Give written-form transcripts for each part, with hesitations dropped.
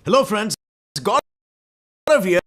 Hello friends, God here.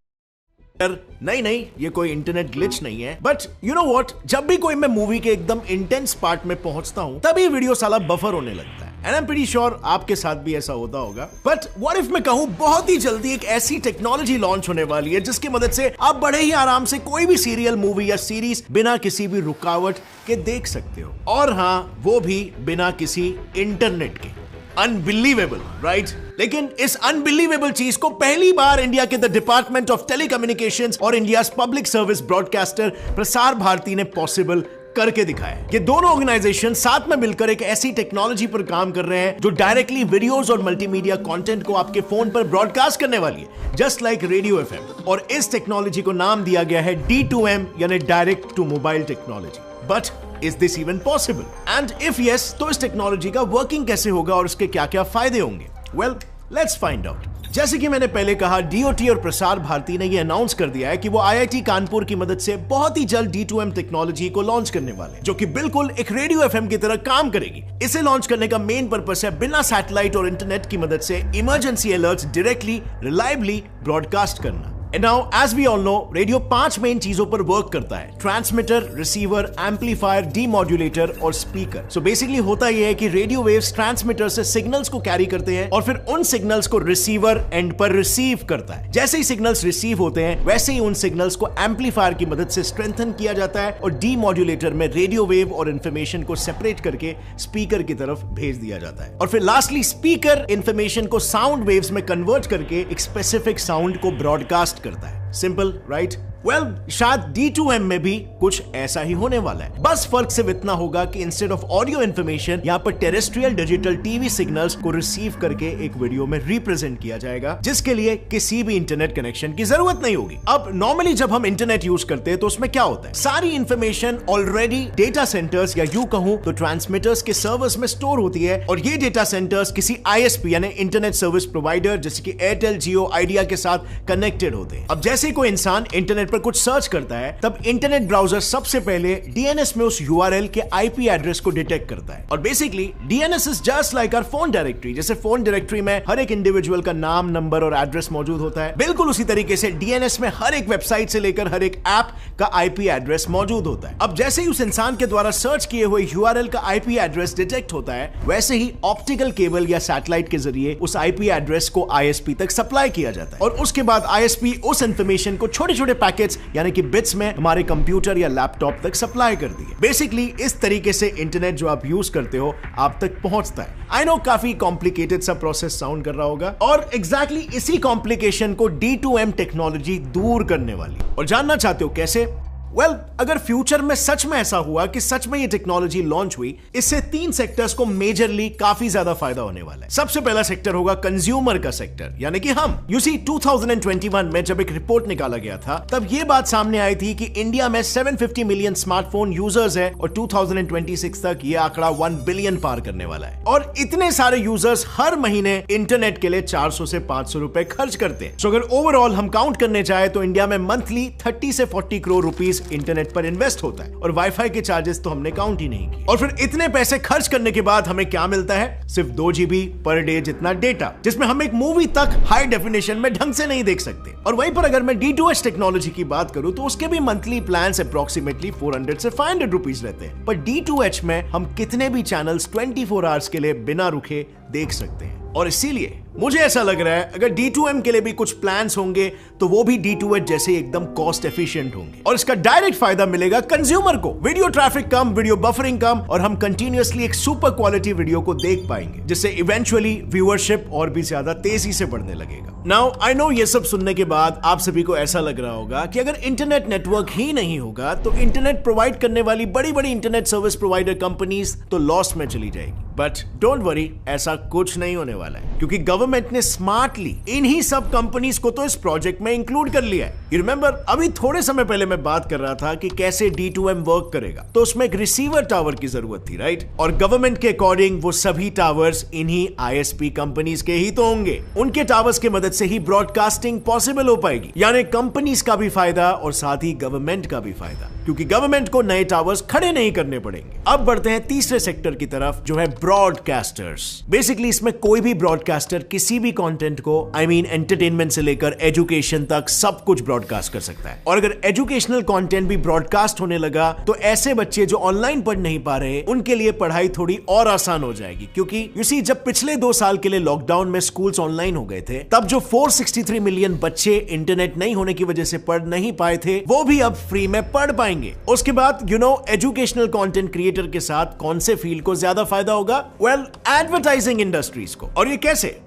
नहीं, ये कोई इंटरनेट ग्लिच नहीं है, बट यू नो व्हाट, जब भी कोई मैं मूवी के एकदम इंटेंस पार्ट में पहुंचता हूं तभी वीडियो साला बफर होने लगता है। And I am pretty sure आपके साथ भी ऐसा होता होगा। बट व्हाट इफ मैं कहूं बहुत ही जल्दी एक ऐसी टेक्नोलॉजी लॉन्च होने वाली है जिसकी मदद से आप बड़े ही आराम से कोई भी सीरियल, मूवी या सीरीज बिना किसी भी रुकावट के देख सकते हो, और हाँ, वो भी बिना किसी इंटरनेट के। Unbelievable, right? लेकिन इस अनबिलीवेबल चीज को पहली बार इंडिया के द डिपार्टमेंट ऑफ टेलीकम्युनिकेशंस और India public service broadcaster Prasar Bharati ने पॉसिबल करके दिखाया। ये दोनों ऑर्गेनाइजेशन साथ में मिलकर एक ऐसी टेक्नोलॉजी पर काम कर रहे हैं जो डायरेक्टली वीडियोस और मल्टीमीडिया कंटेंट को आपके फोन पर ब्रॉडकास्ट करने वाली है, जस्ट लाइक रेडियो एफएम। और इस टेक्नोलॉजी को नाम दिया गया है D2M, यानी direct to mobile technology. But is this even possible? And if yes, तो इस टेक्नोलॉजी का वर्किंग कैसे होगा और उसके क्या क्या फायदे होंगे? Well, let's find out. जैसे कि मैंने पहले कहा, डीओटी और प्रसार भारती ने यह अनाउंस कर दिया है कि वो आईआईटी कानपुर की मदद से बहुत ही जल्द D2M टेक्नोलॉजी को लॉन्च करने वाले हैं, जो कि बिल्कुल एक रेडियो एफएम की तरह काम करेगी। इसे लॉन्च करने का मेन पर्पस है बिना सैटेलाइट और इंटरनेट की मदद से emergency alerts directly, reliably broadcast करना। And now, as we all know, radio 5 main चीजों पर वर्क करता है: ट्रांसमीटर, रिसीवर, एम्पलीफायर, डीमॉड्यूलेटर और स्पीकर। सो बेसिकली होता यह है कि रेडियो वेव्स ट्रांसमीटर से सिग्नल्स को कैरी करते हैं और फिर उन सिग्नल्स को रिसीवर एंड पर रिसीव करता है। जैसे ही सिग्नल्स रिसीव होते हैं, वैसे ही उन सिग्नल्स को एम्पलीफायर की मदद से स्ट्रेंथन किया जाता है और डीमॉड्यूलेटर में रेडियो वेव और इंफॉर्मेशन को सेपरेट करके स्पीकर की तरफ भेज दिया जाता है। और फिर लास्टली स्पीकर इंफॉर्मेशन को साउंड वेव्स में कन्वर्ट करके एक स्पेसिफिक साउंड को ब्रॉडकास्ट करता है। Simple, right? वेल, शायद D2M में भी कुछ ऐसा ही होने वाला है। बस फर्क सिर्फ इतना होगा कि इंस्टेड ऑफ ऑडियो इंफॉर्मेशन, यहाँ पर टेरेस्ट्रियल डिजिटल टीवी सिग्नल्स को रिसीव करके एक वीडियो में रिप्रेजेंट किया जाएगा, जिसके लिए किसी भी इंटरनेट कनेक्शन की जरूरत नहीं होगी। अब नॉर्मली जब हम इंटरनेट यूज करते हैं तो उसमें क्या होता है, सारी इंफॉर्मेशन ऑलरेडी डेटा सेंटर्स या यूं कहूं तो ट्रांसमीटर्स के सर्वर्स में स्टोर होती है, और ये डेटा सेंटर्स किसी ISP यानी इंटरनेट सर्विस प्रोवाइडर जैसे कि एयरटेल, जियो, आइडिया के साथ कनेक्टेड होते हैं। अब जैसे कोई इंसान इंटरनेट पर कुछ सर्च करता है, तब इंटरनेट ब्राउजर सबसे पहले DNS में उस URL के IP एड्रेस को डिटेक्ट करता है। और basically DNS is just like our phone directory. जैसे फोन डायरेक्टरी में हर एक इंडिविजुअल का नाम, नंबर और एड्रेस मौजूद होता है, बिल्कुल उसी तरीके से DNS में हर एक वेबसाइट से लेकर हर एक ऐप का IP एड्रेस मौजूद होता है। अब जैसे ही उस इंसान के द्वारा सर्च किए हुए URL का IP एड्रेस डिटेक्ट होता है, वैसे ही ऑप्टिकल केबल या सैटेलाइट के जरिए उस IP एड्रेस को ISP तक सप्लाई किया जाता है, और उसके बाद ISP उस इंफॉर्मेशन को छोटे छोटे पैकेट्स यानी कि बिट्स में हमारे कंप्यूटर या लैपटॉप तक सप्लाई कर दी है। बेसिकली इस तरीके से इंटरनेट जो आप यूज करते हो आप तक पहुंचता है। आई नो काफी कॉम्प्लिकेटेड सा प्रोसेस साउंड कर रहा होगा, और एग्जैक्टली इसी कॉम्प्लिकेशन को D2M टेक्नोलॉजी दूर करने वाली। और जानना चाहते हो कैसे? वेल, अगर फ्यूचर में सच में ऐसा हुआ कि सच में ये टेक्नोलॉजी लॉन्च हुई, इससे 3 सेक्टर्स को मेजरली काफी ज्यादा फायदा होने वाला है। सबसे पहला सेक्टर होगा कंज्यूमर का सेक्टर, यानी कि हम। यू सी 2021 में जब एक रिपोर्ट निकाला गया था, तब ये बात सामने आई थी कि इंडिया में 750 मिलियन स्मार्टफोन यूजर्स है, और 2026 तक ये आंकड़ा 1 बिलियन पार करने वाला है। और इतने सारे यूजर्स हर महीने इंटरनेट के लिए 400 से 500 रुपए खर्च करते हैं। तो अगर ओवरऑल हम काउंट करने चाहे तो इंडिया में मंथली 30 से 40 करोड़ रुपीस इंटरनेट पर इन्वेस्ट होता है, और वाईफाई के चार्जेस तो हमने काउंट ही नहीं किए। और फिर इतने पैसे खर्च करने के बाद हमें क्या मिलता है? सिर्फ 2 GB पर डे जितना डेटा, जिसमें हम एक मूवी तक हाई डेफिनेशन में ढंग से नहीं देख सकते। और वहीं पर अगर मैं D2H टेक्नोलॉजी की बात करूं तो उसके भी मंथली प्लान अप्रोक्सीमेटली 400 से 500 रुपीज रहते हैं, पर D2H में हम कितने भी चैनल्स 24 आवर्स के लिए बिना रुके देख सकते हैं। और इसीलिए मुझे ऐसा लग रहा है अगर D2M के लिए भी कुछ प्लान्स होंगे तो वो भी D2H जैसे एकदम कॉस्ट एफिशिएंट होंगे, और इसका डायरेक्ट फायदा मिलेगा कंज्यूमर को। वीडियो ट्रैफिक कम, वीडियो बफरिंग कम, और हम कंटिन्यूअसली एक सुपर क्वालिटी वीडियो को देख पाएंगे, जिससे इवेंचुअली व्यूअरशिप और भी ज्यादा तेजी से बढ़ने लगेगा। नाउ आई नो ये सब सुनने के बाद आप सभी को ऐसा लग रहा होगा कि अगर इंटरनेट नेटवर्क ही नहीं होगा तो इंटरनेट प्रोवाइड करने वाली बड़ी बड़ी इंटरनेट सर्विस प्रोवाइडर कंपनीज तो लॉस में चली जाएगी। बट डोंट वरी, ऐसा कुछ नहीं होने वाला है, क्योंकि गवर्नमेंट ने स्मार्टली इन्हीं सब कंपनीज को तो इस प्रोजेक्ट में इंक्लूड कर लिया है। यू रिमेंबर, अभी थोड़े समय पहले मैं बात कर रहा था कि कैसे D2M वर्क करेगा, तो उसमें एक रिसीवर टावर की जरूरत थी, राइट? और गवर्नमेंट के अकॉर्डिंग वो सभी टावर्स इन्हीं ISP कंपनीज के ही तो होंगे। उनके टावर्स की मदद से ही ब्रॉडकास्टिंग पॉसिबल हो पाएगी, यानी कंपनीज का भी फायदा और साथ ही गवर्नमेंट का भी फायदा। क्योंकि गवर्नमेंट को नए टावर्स खड़े नहीं करने पड़ेंगे। अब बढ़ते हैं तीसरे सेक्टर की तरफ, जो है ब्रॉडकास्टर्स। बेसिकली इसमें कोई भी ब्रॉडकास्टर किसी भी कंटेंट को एंटरटेनमेंट से लेकर एजुकेशन तक सब कुछ ब्रॉडकास्ट कर सकता है। और अगर एजुकेशनल कंटेंट भी ब्रॉडकास्ट होने लगा तो ऐसे बच्चे जो ऑनलाइन पढ़ नहीं पा रहे उनके लिए पढ़ाई थोड़ी और आसान हो जाएगी। क्योंकि यू सी, जब पिछले 2 साल के लिए लॉकडाउन में स्कूल्स ऑनलाइन हो गए थे, तब जो 463 मिलियन बच्चे इंटरनेट नहीं होने की वजह से पढ़ नहीं पाए थे, वो भी अब फ्री में पढ़ पाएंगे। उसके बाद एजुकेशनल कंटेंट क्रिएटर के साथ कौन से फील्ड को ज्यादा फायदा होगा? वेल, एडवर्टाइजिंग इंडस्ट्रीज को। और ये कैसे?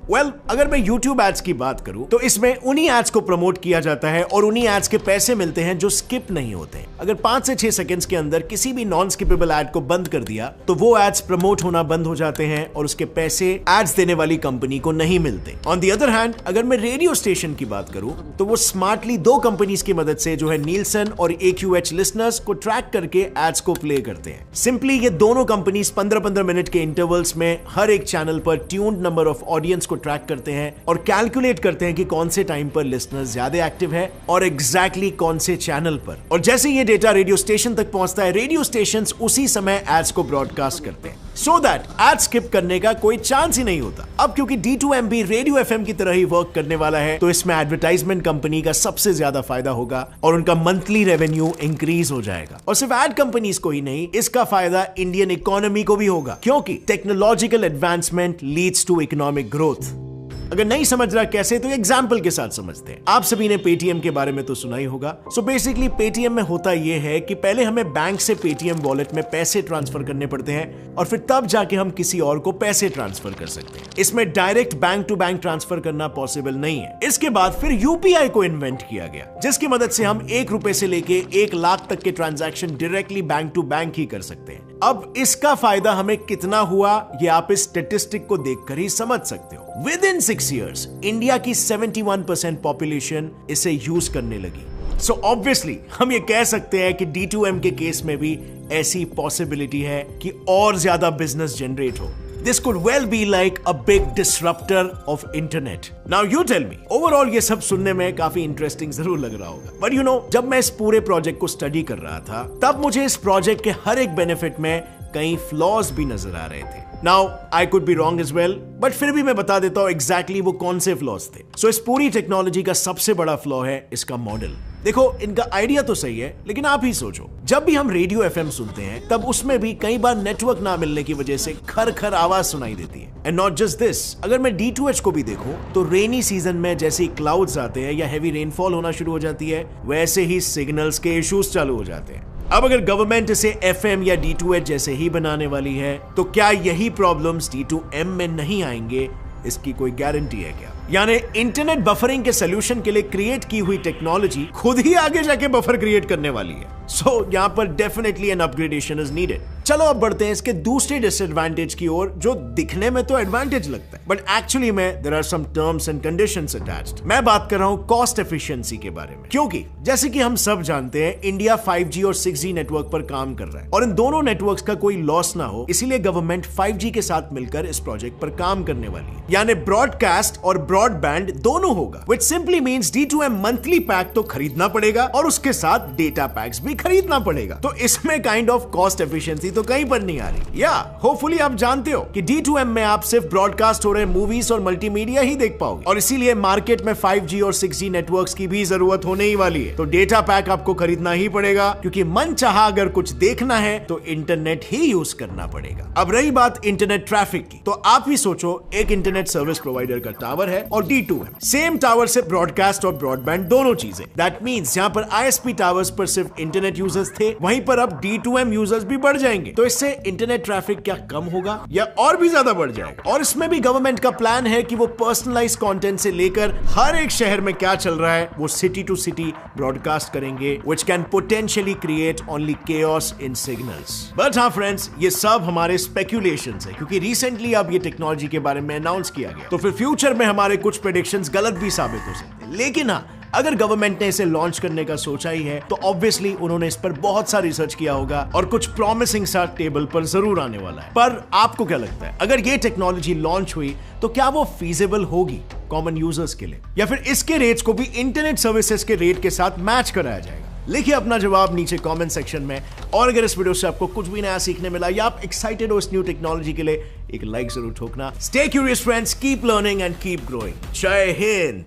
अगर मैं YouTube एड्स की बात करूं तो इसमें उन्हीं एड्स को प्रमोट किया जाता है और उन्हीं एड्स के पैसे मिलते हैं जो स्किप नहीं होते। अगर 5 से 6 सेकंड्स के अंदर किसी भी नॉन स्किपेबल एड को बंद कर दिया तो वो एड्स प्रमोट होना बंद हो जाते हैं और उसके पैसे एड्स देने वाली कंपनी को नहीं मिलते। ऑन द अदर हैंड, अगर मैं रेडियो स्टेशन की बात करूं तो वो स्मार्टली 2 कंपनीज की मदद से जो है नीलसन और AQH लिसनर्स को ट्रैक करके एड्स को प्ले करते हैं। सिंपली ये दोनों कंपनीज 15-15 मिनट के इंटरवल्स में हर एक चैनल पर ट्यून्ड नंबर ऑफ ऑडियंस को ट्रैक करते हैं और कैलकुलेट करते हैं कि कौन से टाइम पर लिसनर्स ज्यादा एक्टिव है और एग्जैक्टली कौन से चैनल पर। और जैसे ये डेटा रेडियो स्टेशन तक पहुंचता है, रेडियो स्टेशंस उसी समय एड्स को ब्रॉडकास्ट करते हैं, सो दैट एड स्किप करने का कोई चांस ही नहीं होता। अब क्योंकि D2M भी रेडियो FM की तरह ही वर्क करने वाला है, तो इसमें एडवर्टाइजमेंट कंपनी का सबसे ज्यादा फायदा होगा और उनका मंथली रेवेन्यू इंक्रीज हो जाएगा। और सिर्फ एड कंपनीज को ही नहीं, इसका फायदा इंडियन इकोनॉमी को भी होगा, क्योंकि technological advancement leads to economic growth. अगर नहीं समझ रहा कैसे, तो एग्जाम्पल के साथ समझते हैं। आप सभी ने पेटीएम के बारे में तो सुना ही होगा। सो बेसिकली पेटीएम में होता यह है कि पहले हमें बैंक से पेटीएम वॉलेट में पैसे ट्रांसफर करने पड़ते हैं और फिर तब जाके हम किसी और को पैसे ट्रांसफर कर सकते हैं। इसमें direct bank to bank transfer करना पॉसिबल नहीं है। इसके बाद फिर यूपीआई को इन्वेंट किया गया, जिसकी मदद से हम 1 रुपए से लेके 1 लाख तक के transaction directly bank to bank ही कर सकते हैं। अब इसका फायदा हमें कितना हुआ, ये आप इस स्टैटिस्टिक को देखकर ही समझ सकते हो। विद इन 6 years, इंडिया की 71% पॉपुलेशन इसे यूज करने लगी। सो ऑब्वियसली हम ये कह सकते हैं कि D2M के केस में भी ऐसी पॉसिबिलिटी है कि और ज्यादा बिजनेस जनरेट हो। This could well be like a big disruptor of internet. Now you tell me, overall ये सब सुनने में काफी इंटरेस्टिंग जरूर लग रहा होगा, but you know, जब मैं इस पूरे प्रोजेक्ट को स्टडी कर रहा था, तब मुझे इस प्रोजेक्ट के हर एक बेनिफिट में कई फ्लॉज भी नजर आ रहे थे। Now I could be wrong as well, but फिर भी मैं बता देता हूं एग्जैक्टली वो कौन से फ्लॉज थे। So इस पूरी टेक्नोलॉजी का सबसे बड़ा फ्लॉ है इसका मॉडल। देखो, इनका आइडिया तो सही है, लेकिन आप ही सोचो, जब भी हम रेडियो FM सुनते हैं तब उसमें भी कई बार नेटवर्क ना मिलने की वजह से खर खर आवाज सुनाई देती है। एंड नॉट जस्ट दिस, अगर मैं D2H को भी देखूं तो रेनी सीजन में जैसे ही क्लाउड्स आते हैं या हैवी रेनफॉल होना शुरू हो जाती है, वैसे ही सिग्नल्स के इश्यूज चालू हो जाते हैं। अब अगर गवर्नमेंट इसे FM या D2H जैसे ही बनाने वाली है, तो क्या यही प्रॉब्लम्स D2M में नहीं आएंगे? इसकी कोई गारंटी है क्या? यानी इंटरनेट बफरिंग के सोल्यूशन के लिए क्रिएट की हुई टेक्नोलॉजी खुद ही आगे जाके बफर क्रिएट करने वाली है। सो यहां पर definitely an upgradation is needed. चलो अब बढ़ते हैं इसके दूसरे डिसएडवांटेज की ओर, जो दिखने में तो एडवांटेज लगता है, बट एक्चुअली में there are some terms and conditions attached. मैं बात कर रहा हूं कॉस्ट एफिशिएंसी के बारे में, क्योंकि जैसे कि हम सब जानते हैं, इंडिया 5G और 6G नेटवर्क पर काम कर रहा है और इन दोनों नेटवर्क्स का कोई लॉस ना हो, इसीलिए गवर्नमेंट 5G के साथ मिलकर इस प्रोजेक्ट पर काम करने वाली है। यानी ब्रॉडकास्ट और ब्रॉडबैंड दोनों होगा, which simply means D2M monthly pack तो खरीदना पड़ेगा और उसके साथ डेटा पैक्स भी खरीदना पड़ेगा। तो इसमें काइंड ऑफ कॉस्ट एफिशिएंसी तो कहीं पर नहीं आ रही। या होपफुली आप जानते हो कि D2M में आप सिर्फ ब्रॉडकास्ट हो रहे मूवीज और मल्टीमीडिया ही देख पाओगे, और इसीलिए मार्केट में 5G और 6G नेटवर्क्स की भी जरूरत होने ही वाली है। तो डेटा पैक आपको खरीदना ही पड़ेगा, क्योंकि मन चाहा अगर कुछ देखना है तो इंटरनेट ही यूज करना पड़ेगा। अब रही बात इंटरनेट ट्रैफिक की, तो आप ही सोचो, एक इंटरनेट सर्विस प्रोवाइडर का टावर है और D2M, सेम टावर से ब्रॉडकास्ट और ब्रॉडबैंड दोनों चीजें। दैट मींस जहां पर ISP टावर्स पर सिर्फ इंटरनेट यूजर्स थे, वहीं पर अब D2M यूजर्स भी बढ़ जाएंगे। तो इससे इंटरनेट ट्रैफिक क्या कम होगा या और भी ज्यादा बढ़ जाएगा? और इसमें भी गवर्नमेंट का प्लान है कि वो पर्सनलाइज्ड कंटेंट से लेकर हर एक शहर में क्या चल रहा है वो सिटी टू सिटी ब्रॉडकास्ट करेंगे, which can potentially create only chaos in signals. But हाँ फ्रेंड्स, ये सब हमारे स्पेक्यूलेशंस है, क्योंकि रिसेंटली अब ये टेक्नोलॉजी के बारे में अनाउंस किया गया, तो फिर फ्यूचर में हमारे कुछ प्रेडिक्शंस गलत भी साबित हो सकते हैं। लेकिन हाँ, अगर गवर्नमेंट ने इसे लॉन्च करने का सोचा ही है, तो ऑब्वियसली उन्होंने इस पर बहुत सा रिसर्च किया होगा और कुछ प्रॉमिसिंग सा टेबल पर जरूर आने वाला है। पर आपको क्या लगता है, अगर ये टेक्नोलॉजी लॉन्च हुई तो क्या वो फीजिबल होगी? कॉमन यूजर्स के लिए, या फिर इसके रेट्स को भी इंटरनेट सर्विसेज के रेट के साथ मैच कराया जाएगा? लिखिए अपना जवाब नीचे कमेंट सेक्शन में। और अगर इस वीडियो से आपको कुछ भी नया सीखने मिला या आप एक्साइटेड हो इस न्यू टेक्नोलॉजी के लिए, एक लाइक जरूर ठोकना। Stay curious friends, keep learning and keep growing. Jai Hind.